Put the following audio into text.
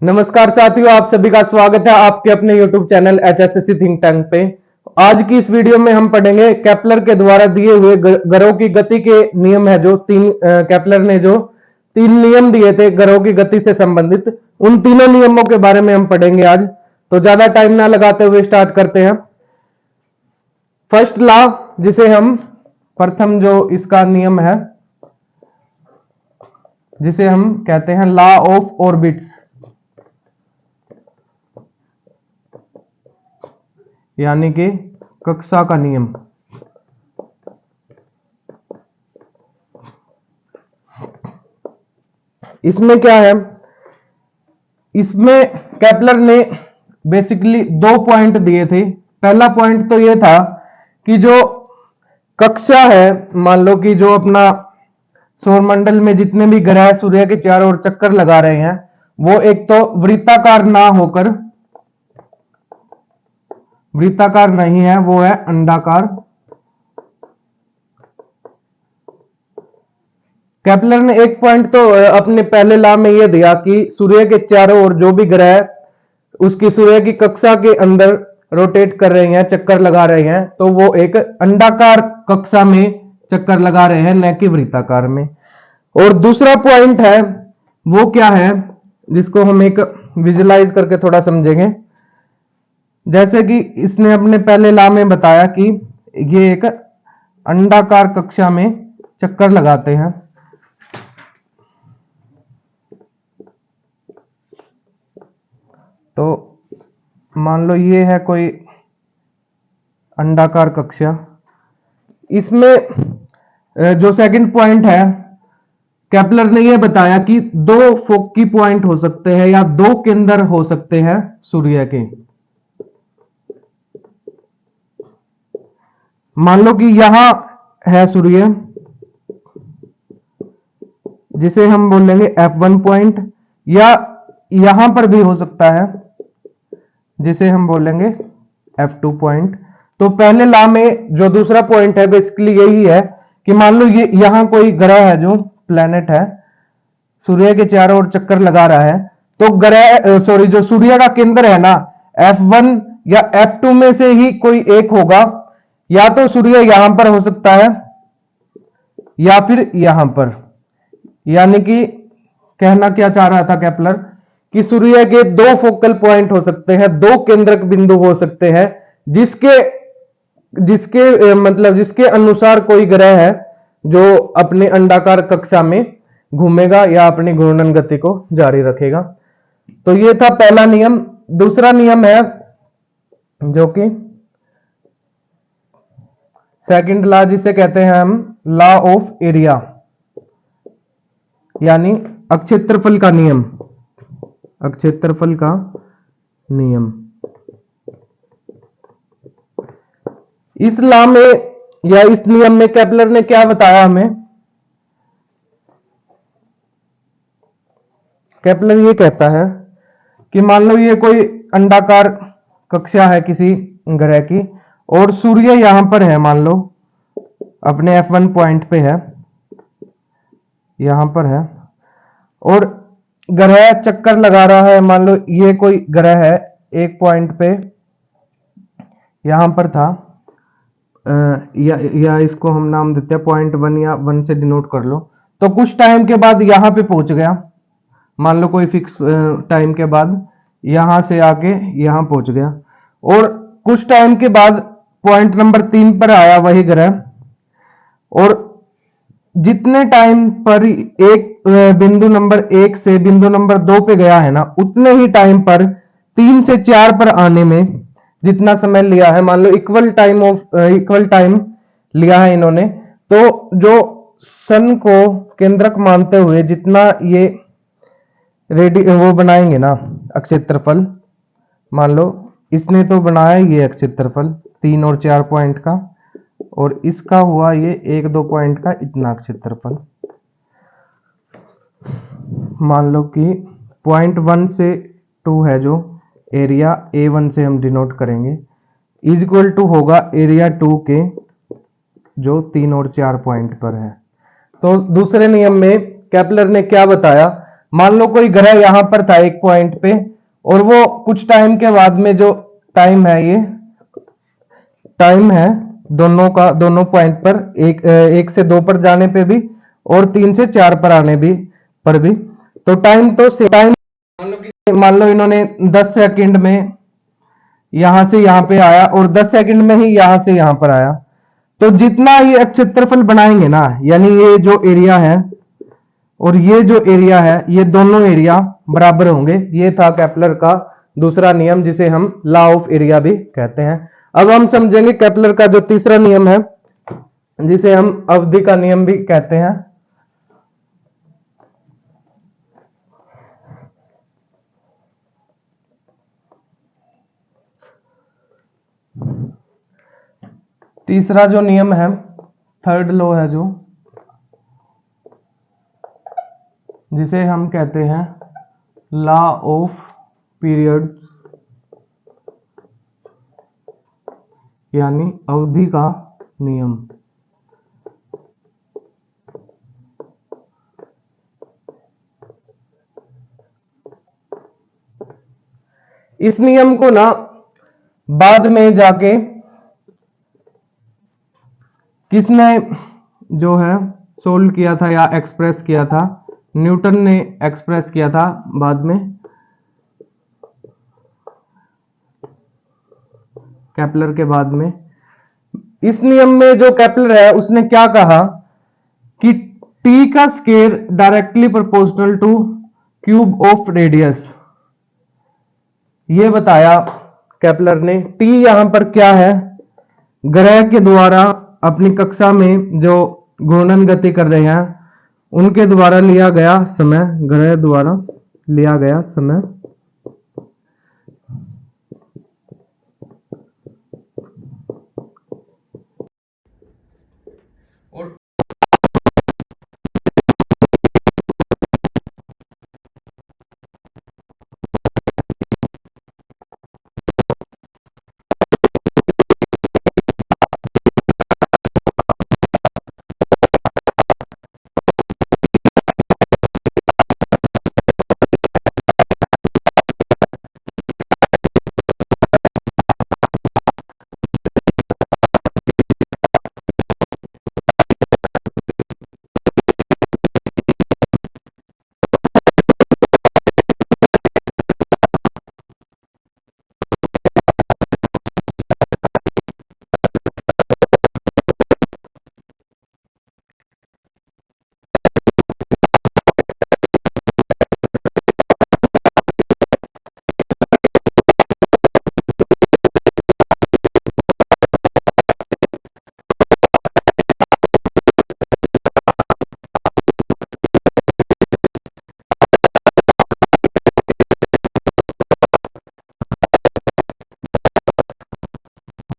नमस्कार साथियों, आप सभी का स्वागत है आपके अपने YouTube channel HSSC think tank पे। आज की इस वीडियो में हम पढ़ेंगे केपलर के द्वारा दिए हुए ग्रहों की गति के नियम है। जो केपलर ने जो तीन नियम दिए थे ग्रहों की गति से संबंधित, उन तीनों नियमों के बारे में हम पढ़ेंगे आज। तो ज्यादा टाइम ना लगाते हुए स्टार्ट करते हैं। फर्स्ट लॉ, जिसे हम प्रथम जो इसका नियम है, जिसे हम कहते हैं लॉ ऑफ ऑर्बिट्स, यानी कि कक्षा का नियम। इसमें क्या है, इसमें केपलर ने बेसिकली दो पॉइंट दिए थे। पहला पॉइंट तो यह था कि जो कक्षा है, मान लो कि जो अपना सौरमंडल में जितने भी ग्रह सूर्य के चारों ओर चक्कर लगा रहे हैं, वो एक तो वृत्ताकार ना होकर, वृत्ताकार नहीं है, वो है अंडाकार। केपलर ने एक पॉइंट तो अपने पहले लॉ में यह दिया कि सूर्य के चारों ओर जो भी ग्रह उसकी सूर्य की कक्षा के अंदर रोटेट कर रहे हैं, चक्कर लगा रहे हैं, तो वो एक अंडाकार कक्षा में चक्कर लगा रहे हैं, न कि वृत्ताकार में। और दूसरा पॉइंट है, वो क्या है, जिसको हम एक विजुलाइज करके थोड़ा समझेंगे। जैसे कि इसने अपने पहले लॉ में बताया कि ये एक अंडाकार कक्षा में चक्कर लगाते हैं। तो मान लो ये है कोई अंडाकार कक्षा। इसमें जो सेकंड पॉइंट है, केपलर ने यह बताया कि दो फोकी पॉइंट हो सकते हैं या दो केंद्र हो सकते हैं सूर्य के। मान लो कि यहां है सूर्य, जिसे हम बोलेंगे F1 पॉइंट, या यहां पर भी हो सकता है, जिसे हम बोलेंगे F2 पॉइंट। तो पहले लॉ में जो दूसरा पॉइंट है बेसिकली यही है कि मान लो ये यहां कोई ग्रह है, जो प्लेनेट है, सूर्य के चारों ओर चक्कर लगा रहा है, तो ग्रह जो सूर्य का केंद्र है ना, F1 या F2 में से ही कोई एक होगा। या तो सूर्य यहां पर हो सकता है या फिर यहां पर। यानी कि कहना क्या चाह रहा था केपलर कि सूर्य के दो फोकल पॉइंट हो सकते हैं, दो केंद्रक बिंदु हो सकते हैं, जिसके जिसके अनुसार कोई ग्रह है जो अपने अंडाकार कक्षा में घूमेगा या अपनी घूर्णन गति को जारी रखेगा। तो यह था पहला नियम। दूसरा नियम है जो कि सेकंड लॉ, जिसे कहते हैं हम लॉ ऑफ एरिया, यानी अक्षेत्रफल का नियम। अक्षेत्रफल का नियम। इस लॉ में या इस नियम में केपलर ने क्या बताया हमें, केपलर ये कहता है कि मान लो ये कोई अंडाकार कक्षा है किसी ग्रह की, और सूर्य यहां पर है, मान लो अपने F1 पॉइंट पे है, यहां पर है, और ग्रह चक्कर लगा रहा है। मान लो ये कोई ग्रह है, एक पॉइंट पे यहां पर था, या इसको हम नाम देते हैं पॉइंट 1 या 1 से डिनोट कर लो। तो कुछ टाइम के बाद यहां पे पहुंच गया, मान लो कोई फिक्स टाइम के बाद यहां से आके यहां पहुंच गया, और कुछ टाइम के बाद पॉइंट नंबर 3 पर आया वही ग्रह, और जितने टाइम पर एक बिंदु नंबर 1 से बिंदु नंबर 2 पे गया है ना, उतने ही टाइम पर 3 से 4 पर आने में जितना समय लिया है, मान लो इक्वल टाइम लिया है इन्होंने। तो जो सन को केंद्रक मानते हुए जितना ये वो बनाएंगे ना अक्षेत्रफल, मान लो इसने तो बनाया ये अक्षेत्रफल 3 और 4 पॉइंट का, और इसका हुआ ये 1-2 पॉइंट का इतना क्षेत्रफल। मान लो कि पॉइंट 1 से 2 है जो एरिया, A1 से हम डिनोट करेंगे, इज इक्वल टू होगा एरिया 2 के जो 3 और 4 पॉइंट पर है। तो दूसरे नियम में केपलर ने क्या बताया, मान लो कोई ग्रह यहां पर था एक पॉइंट पे, और वो कुछ टाइम के बाद में जो टाइम है, ये टाइम है दोनों का, दोनों पॉइंट पर, एक से 2 पर जाने पे भी और 3 से 4 पर आने भी पर भी, तो टाइम तो टाइम मान लो इन्होंने 10 सेकंड में यहां से यहां पे आया और 10 सेकंड में ही यहां से यहां पर आया, तो जितना ये क्षेत्रफल बनाएंगे ना, यानी ये जो एरिया है और ये जो एरिया है, ये दोनों एरिया बराबर होंगे। ये था केपलर का दूसरा नियम, जिसे हम लॉ ऑफ एरिया भी कहते हैं। अब हम समझेंगे केपलर का जो तीसरा नियम है, जिसे हम अवधि का नियम भी कहते हैं। तीसरा जो नियम है, थर्ड लॉ है जो, जिसे हम कहते हैं लॉ ऑफ पीरियड, यानी अवधि का नियम। इस नियम को ना बाद में जाके किसने जो है सोल्व किया था या एक्सप्रेस किया था, न्यूटन ने एक्सप्रेस किया था बाद में केपलर के बाद में। इस नियम में जो केपलर है उसने क्या कहा कि टी का square directly proportional two cube of radius, ये बताया केपलर ने। टी यहां पर क्या है, ग्रह के द्वारा अपनी कक्षा में जो घूर्णन गति कर रहे हैं उनके द्वारा लिया गया समय, ग्रह द्वारा लिया गया समय।